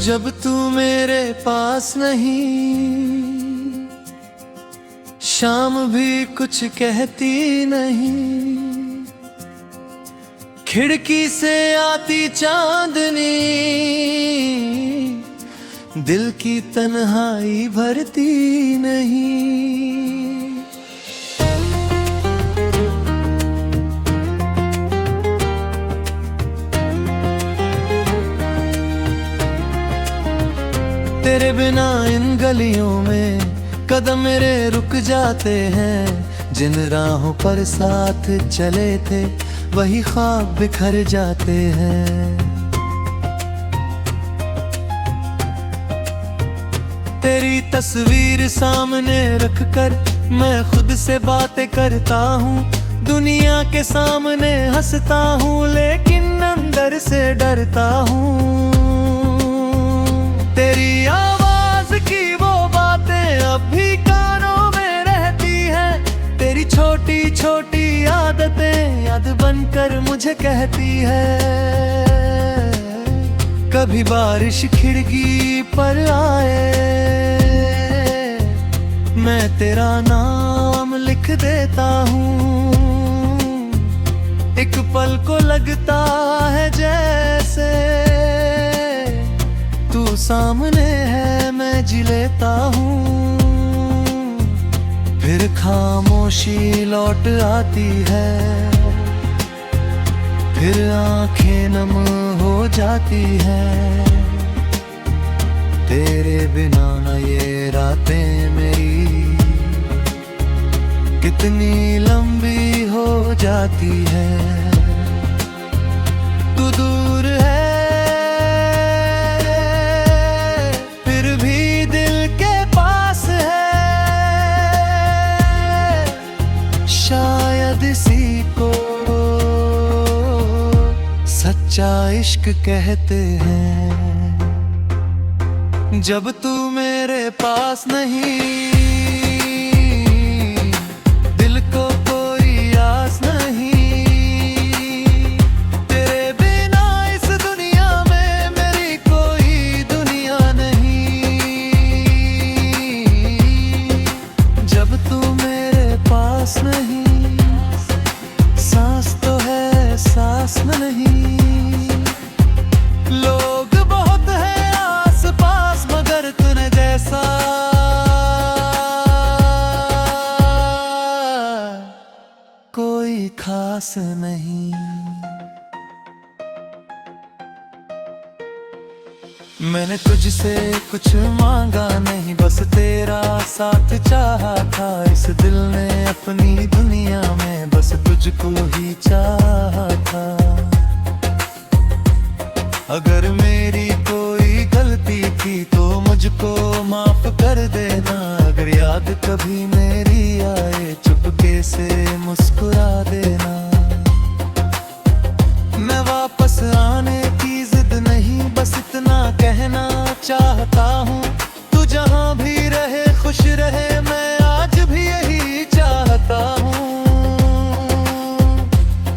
जब तू मेरे पास नहीं, शाम भी कुछ कहती नहीं। खिड़की से आती चांदनी दिल की तन्हाई भरती नहीं। तेरे बिना इन गलियों में कदम मेरे रुक जाते हैं। जिन राहों पर साथ चले थे वही ख्वाब बिखर जाते हैं। तेरी तस्वीर सामने रखकर मैं खुद से बातें करता हूँ। दुनिया के सामने हंसता हूँ लेकिन अंदर से डरता हूँ। तेरी आवाज की वो बातें अब भी कानों में रहती हैं। तेरी छोटी छोटी आदतें याद बनकर मुझे कहती है। कभी बारिश खिड़की पर आए मैं तेरा नाम लिख देता हूँ। एक पल को लगता है जैसे तू सामने है मैं जी लेता हूँ। फिर खामोशी लौट आती है, फिर आंखें नम हो जाती है। तेरे बिना न ये रातें मेरी कितनी लंबी हो जाती है। तू दूर है इसी को सच्चा इश्क कहते हैं। जब तू मेरे पास नहीं दिल को कोई आस नहीं। तेरे बिना इस दुनिया में मेरी कोई दुनिया नहीं। जब तू मेरे पास नहीं सांस तो है सांस में नहीं। लोग बहुत हैं आस पास मगर तूने जैसा कोई खास नहीं। मैंने तुझसे कुछ मांगा नहीं बस तेरा साथ चाहा था। इस दिल ने अपनी दुनिया में बस तुझको ही चाहा था। अगर मेरी कोई गलती थी तो मुझको माफ कर देना। अगर याद कभी मेरी आए चुपके से मुस्कुरा देना। मैं वापस आने की जिद नहीं बस इतना कहना चाहता हूँ। तू जहाँ भी रहे खुश रहे मैं आज भी यही चाहता हूँ।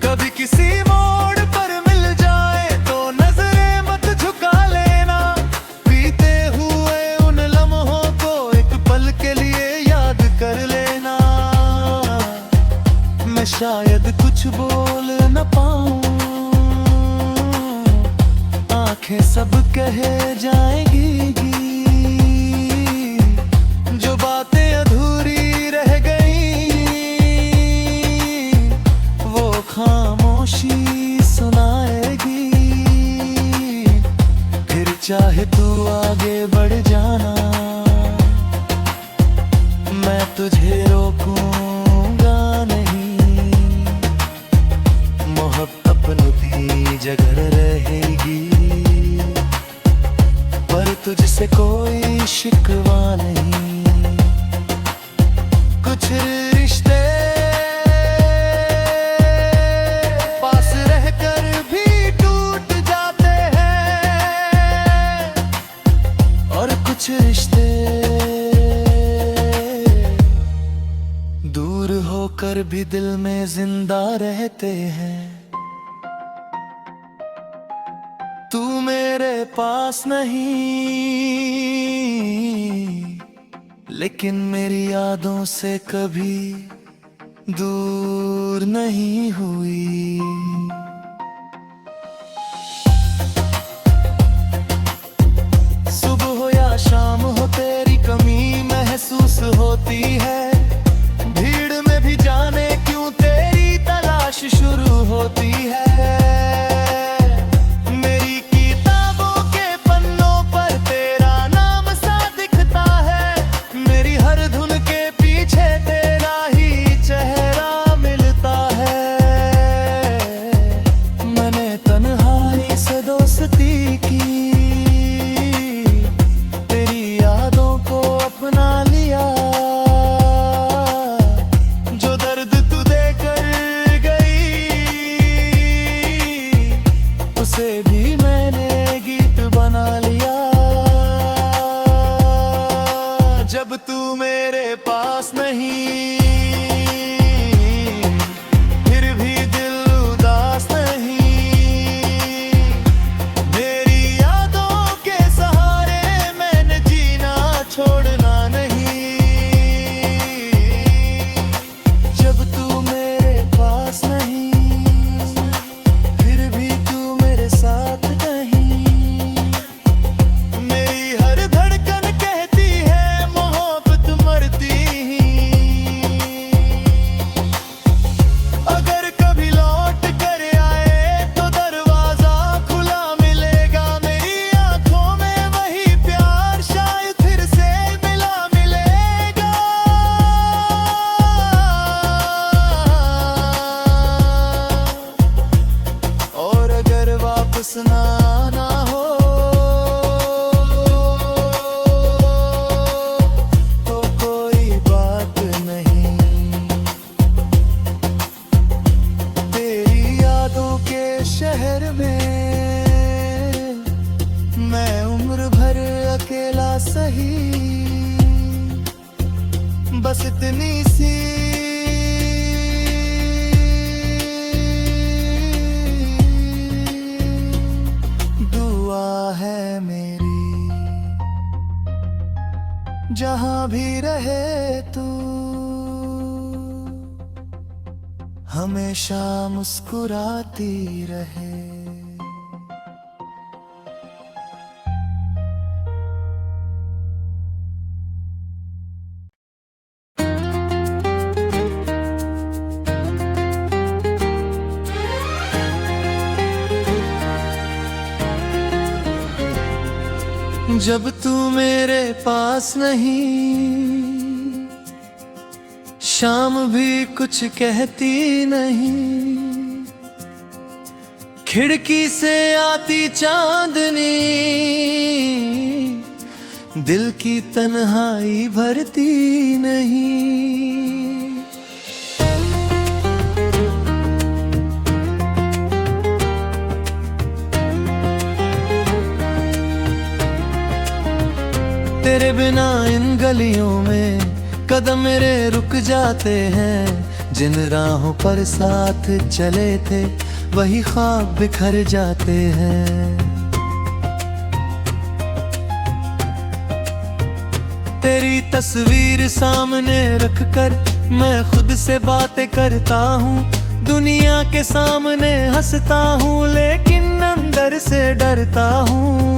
कभी किसी मोड़ पर मिल जाए तो नजरें मत झुका लेना। बीते हुए उन लम्हों को एक पल के लिए याद कर लेना। मैं शायद कुछ बोल न पाऊँ, आंखें सब कहे जाएंगी। जो बातें अधूरी रह गई वो खामोशी सुनाएगी। फिर चाहे तू आगे बढ़ जाना मैं तुझे रोकूंगा नहीं। मोहब्बत अपनी जगह रहेगी पर तुझसे कोई शिकवा नहीं। कुछ रिश्ते पास रहकर भी टूट जाते हैं और कुछ रिश्ते दूर होकर भी दिल में जिंदा रहते हैं। तू मेरे मेरे पास नहीं, लेकिन मेरी यादों से कभी दूर नहीं हुई। सुबह हो या शाम हो तेरी कमी महसूस होती है। भीड़ में भी जाने क्यों तेरी तलाश शुरू होती है। मेरी किताबों के पन्नों पर तेरा नाम सा दिखता है। मेरी हर धुन के पीछे तेरा ही चेहरा मिलता है। मैंने तन्हाई से दोस्ती की, अपना लिया। जो दर्द तू देकर गई, उसे भी मैंने गीत बना लिया। जब तू मेरे पास नहीं, फिर भी दिल उदास नहीं। मेरी यादों के सहारे मैंने जीना छोड़ ना हो तो कोई बात नहीं। तेरी यादों के शहर में मैं उम्र भर अकेला सही। बस इतनी सी है मेरी, जहां भी रहे तू हमेशा मुस्कुराती रहे। जब तू मेरे पास नहीं, शाम भी कुछ कहती नहीं। खिड़की से आती चांदनी दिल की तन्हाई भरती नहीं। तेरे बिना इन गलियों में कदम मेरे रुक जाते हैं। जिन राहों पर साथ चले थे वही ख्वाब बिखर जाते हैं। तेरी तस्वीर सामने रखकर मैं खुद से बातें करता हूँ। दुनिया के सामने हंसता हूँ लेकिन अंदर से डरता हूँ।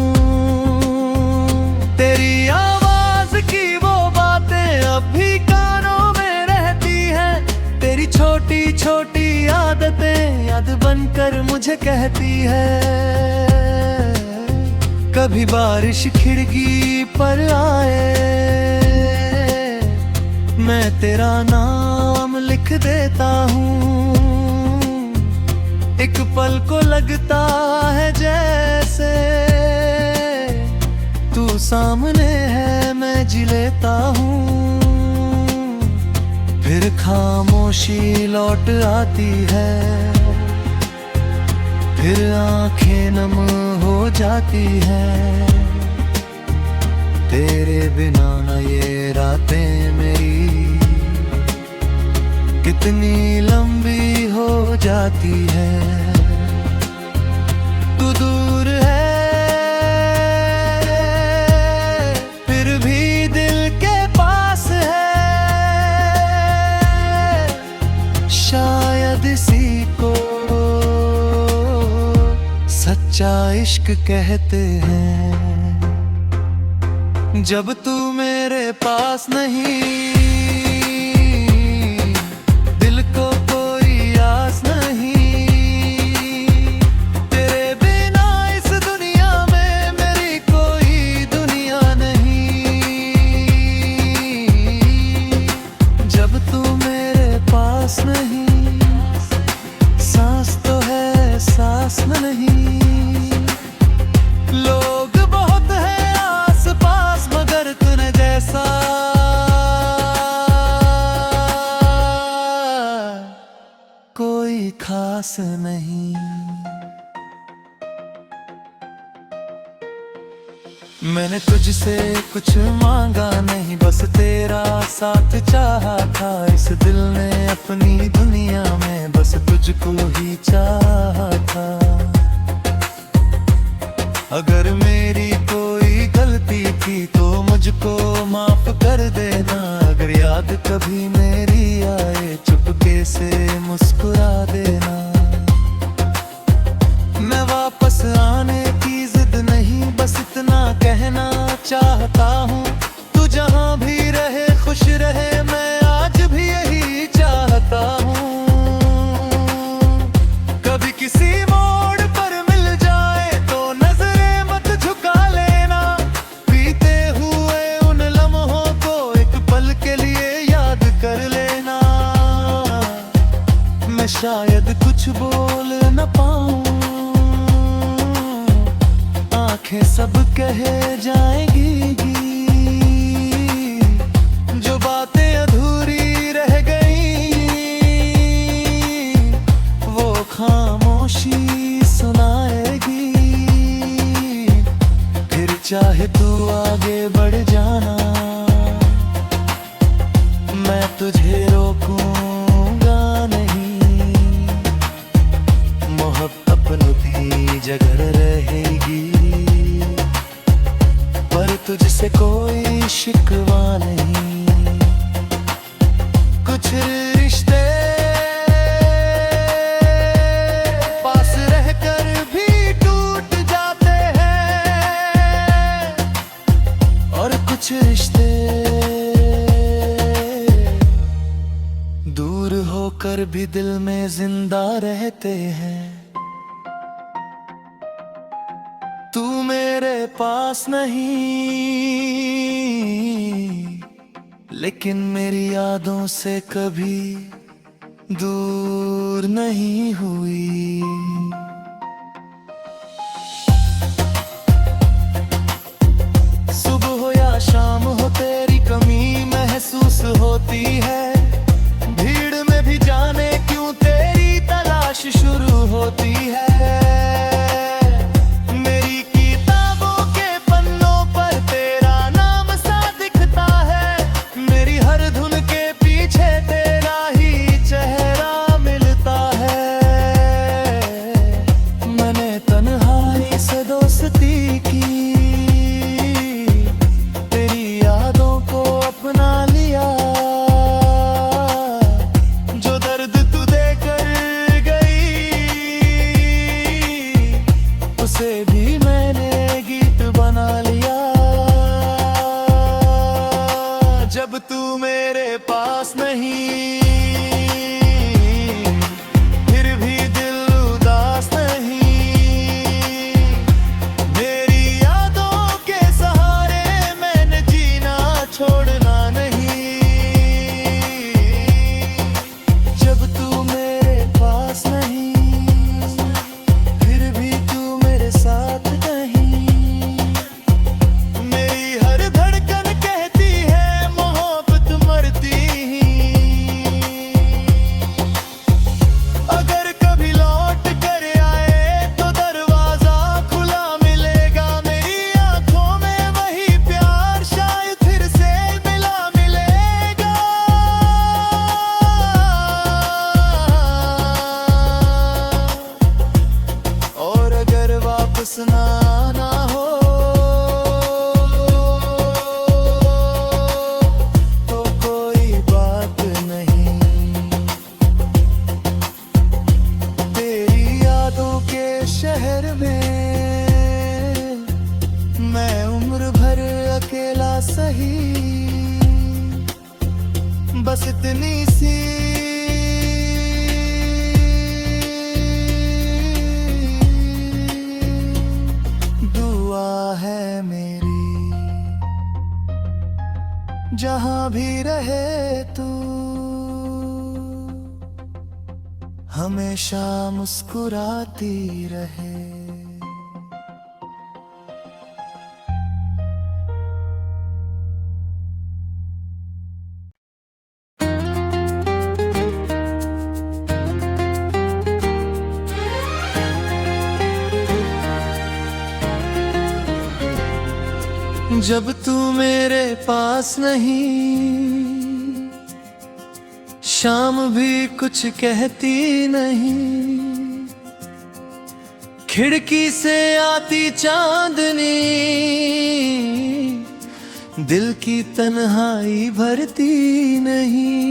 तेरी आवाज की वो बातें अब भी कानों में रहती हैं। तेरी छोटी छोटी आदतें याद बनकर मुझे कहती है। कभी बारिश खिड़की पर आए, मैं तेरा नाम लिख देता हूँ। एक पल को लगता है जैसे तू सामने है, मैं जी लेता हूँ। फिर खामोशी लौट आती है, फिर आंखें नम हो जाती है। तेरे बिना न ये रातें मेरी कितनी लंबी हो जाती है। तू दूर है सच्चा इश्क कहते हैं। जब तू मेरे पास नहीं, दिल को कोई आस नहीं, तेरे बिना इस दुनिया में मेरी कोई दुनिया नहीं। जब तू मेरे पास नहीं, सांस तो है सांस में नहीं। लोग बहुत है आस पास मगर तूने जैसा कोई खास नहीं। मैंने तुझसे कुछ मांगा नहीं, बस तेरा साथ चाहा था। इस दिल ने अपनी दुनिया में बस तुझको ही चाहा था। अगर मेरी कोई गलती थी तो मुझको माफ कर देना। अगर याद कभी मेरी आए चुपके से मुस्कुरा देना। मैं वापस आने की जिद नहीं, बस इतना कहना चाहता हूँ। तू जहाँ भी रहे खुश रहे, मैं आज भी यही चाहता हूँ। कभी किसी मोड़ पर मिल जाए तो नजरें मत झुका लेना। बीते हुए उन लम्हों को एक पल के लिए याद कर लेना। मैं शायद कुछ बोल न पाऊँ, आंखें सब कह जाएंगी। जो बातें अधूरी रह गई वो खामोशी सुनाएगी। फिर चाहे तू आगे बढ़ जाना, मैं तुझे रोकूंगा नहीं। मोहब्बत अपनी जगह रहेगी, पर तुझसे कोई शिकवा नहीं। कुछ रिश्ते पास रहकर भी टूट जाते हैं, और कुछ रिश्ते दूर होकर भी दिल में जिंदा रहते हैं। तू मेरे पास नहीं, लेकिन मेरी यादों से कभी दूर नहीं हुई। सुबह हो या शाम हो तेरी कमी महसूस होती है। भीड़ में भी जाने क्यों तेरी तलाश शुरू होती है। उसे भी मैंने गीत बना लिया। जब तू मेरे पास नहीं, फिर भी दिल उदास नहीं। मेरी यादों के सहारे मैंने जीना छोड़ना नहीं। जब तू मेरे पास नहीं, साथ नहीं। मेरी हर धड़कन कहती है मोहब्बत मरती ही बस इतनी सी दुआ है मेरी, जहां भी रहे तू हमेशा मुस्कुराती रहे। जब तू मेरे पास नहीं, शाम भी कुछ कहती नहीं, खिड़की से आती चांदनी दिल की तन्हाई भरती नहीं।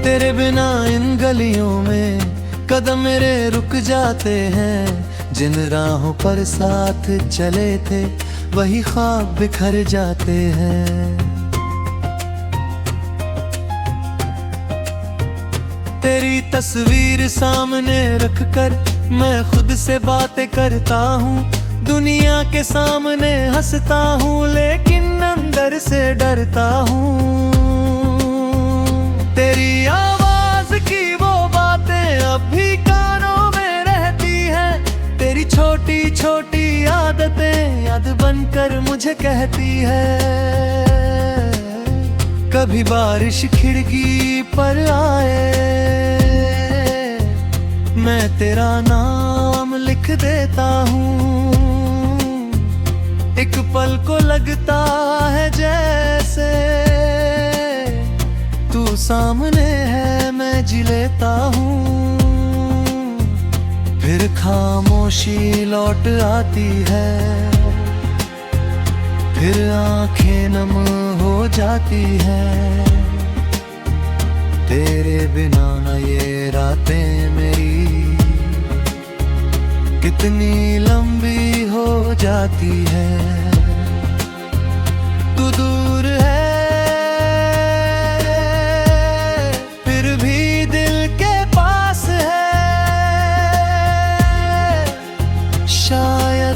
तेरे बिना इन गलियों में कदम मेरे रुक जाते हैं, जिन राहों पर साथ चले थे वही ख्वाब बिखर जाते हैं। तेरी तस्वीर सामने रखकर मैं खुद से बातें करता हूँ, दुनिया के सामने हंसता हूँ लेकिन अंदर से डरता हूँ। तेरी आवाज की वो बातें अब भी कानों में रहती हैं, तेरी छोटी छोटी आदतें याद बनकर मुझे कहती है। कभी बारिश खिड़की पर आए, मैं तेरा नाम लिख देता हूँ, एक पल को लगता है जैसे तू सामने है मैं जी लेता हूँ। फिर खामोशी लौट आती है, फिर आंखें नम हो जाती है। तेरे बिना न ये रातें मेरी कितनी लंबी हो जाती है। तू दूर है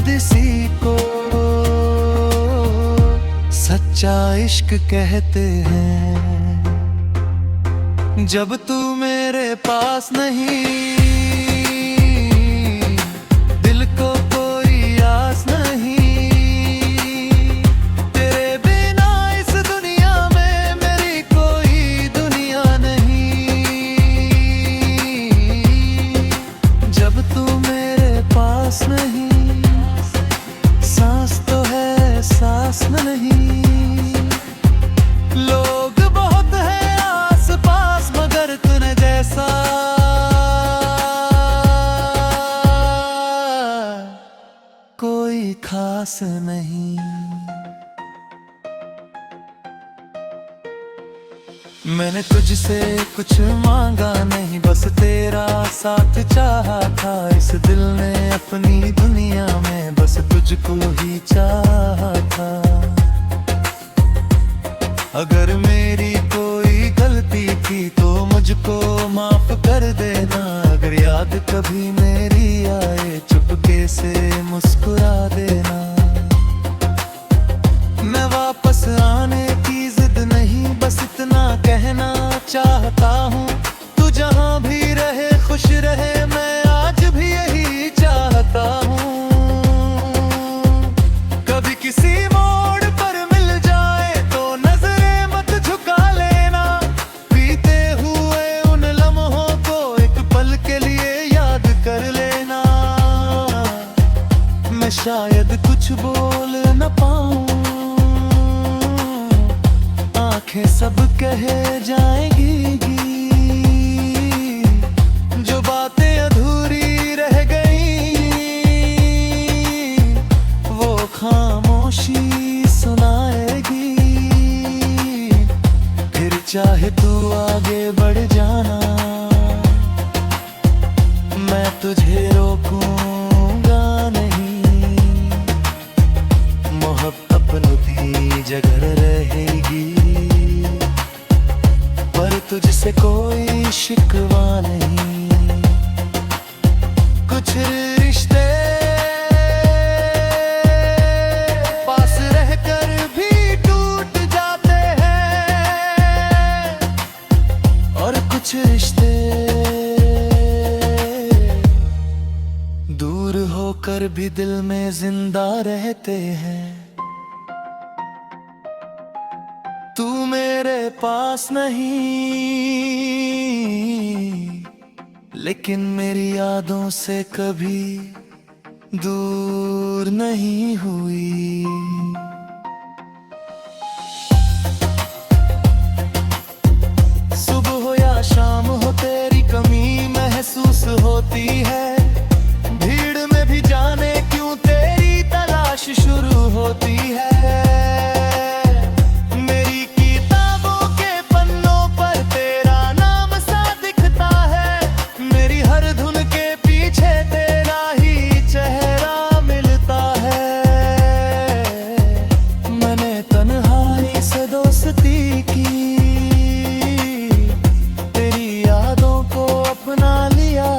इसी को सच्चा इश्क कहते हैं। जब तू मेरे पास नहीं, दिल को कोई आस नहीं, तेरे बिना इस दुनिया में मेरी कोई दुनिया नहीं। जब तू मेरे पास नहीं, सांस तो है सांस नहीं। लोग बहुत हैं आस पास मगर तूने जैसा कोई खास नहीं। मैंने तुझसे कुछ मांगा नहीं, बस तेरा साथ चाहा था। इस दिल ने अपनी दुनिया में बस तुझको ही चाहा था। अगर मेरी कोई गलती थी तो मुझको माफ कर देना। अगर याद कभी मेरी आए चुपके से मुस्कुरा देना। मैं वापस आने की जिद नहीं, बस इतना कहना चाहता हूँ। तू जहाँ भी रहे खुश रहे, मैं आज भी यही चाहता हूँ। कभी किसी मोड़ पर मिल जाए तो नजरें मत झुका लेना। बीते हुए उन लम्हों को एक पल के लिए याद कर लेना। मैं शायद कुछ बोल न पाऊँ, आंखें सब कहे जाएंगी। जो बातें अधूरी रह गई वो खामोशी सुनाएगी। फिर चाहे तू आगे बढ़ जाना, तुझे रोकूंगा नहीं, मोहब्बत अपनों की जगह रहेगी, पर तुझसे कोई शिकवा नहीं। कुछ रिश्ते पास रहकर भी टूट जाते हैं, और कुछ रिश्ते दूर होकर भी दिल में जिंदा रहते हैं। तू मेरे पास नहीं, लेकिन मेरी यादों से कभी दूर नहीं हुई। सुबह हो या शाम हो तेरी कमी महसूस होती है, भीड़ में भी जाने क्यों तेरी तलाश शुरू होती है। मेरी किताबों के पन्नों पर तेरा नाम सा दिखता है, मेरी हर धुन के पीछे तेरा ही चेहरा मिलता है। मैंने तन्हाई से दोस्ती की, तेरी यादों को अपना लिया,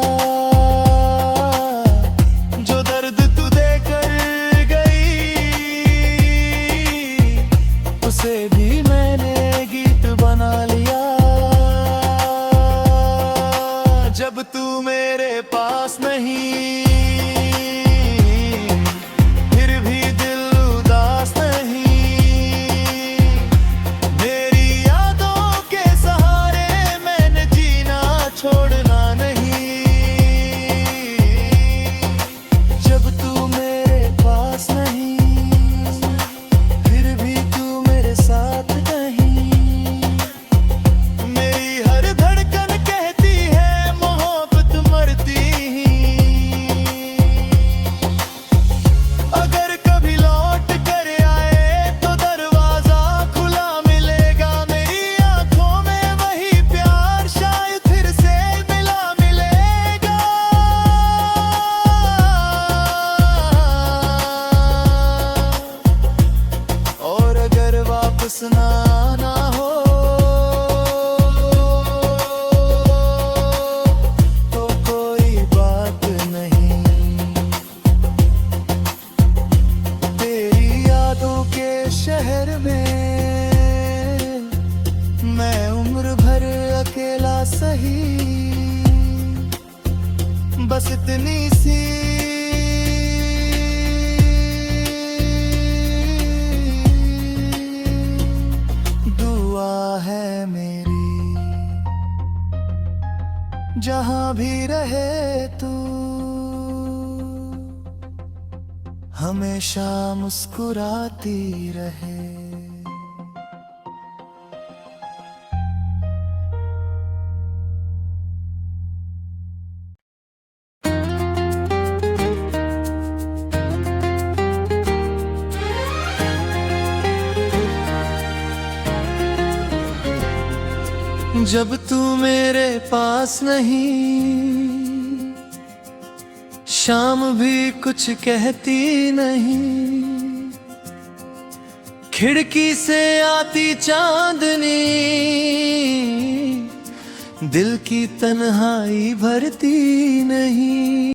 जो दर्द तू देकर गई उसे भी मैंने गीत बना लिया। जब तू मेरे पास नहीं, फिर भी दिल उदास नहीं, मेरी यादों के सहारे मैंने जीना छोड़ना नहीं। जब तू मेरे पास नहीं, फिर भी तू मेरे साथ नहीं, मेरी हर धड़कन कहती है मोहब्बत मरती ही। अगर कभी लौट कर आए तो दरवाजा खुला मिलेगा, मेरी आंखों में वही प्यार शायद फिर से मिला मिलेगा। और अगर वापस ना आना हो तो कोई बात नहीं, तेरी यादों के शहर में मैं उम्र भर अकेला सही, बस इतनी सी दुआ है मेरी, जहां भी रहे तू हमेशा मुस्कुराती रहे। जब तू मेरे पास नहीं, शाम भी कुछ कहती नहीं, खिड़की से आती चांदनी दिल की तन्हाई भरती नहीं।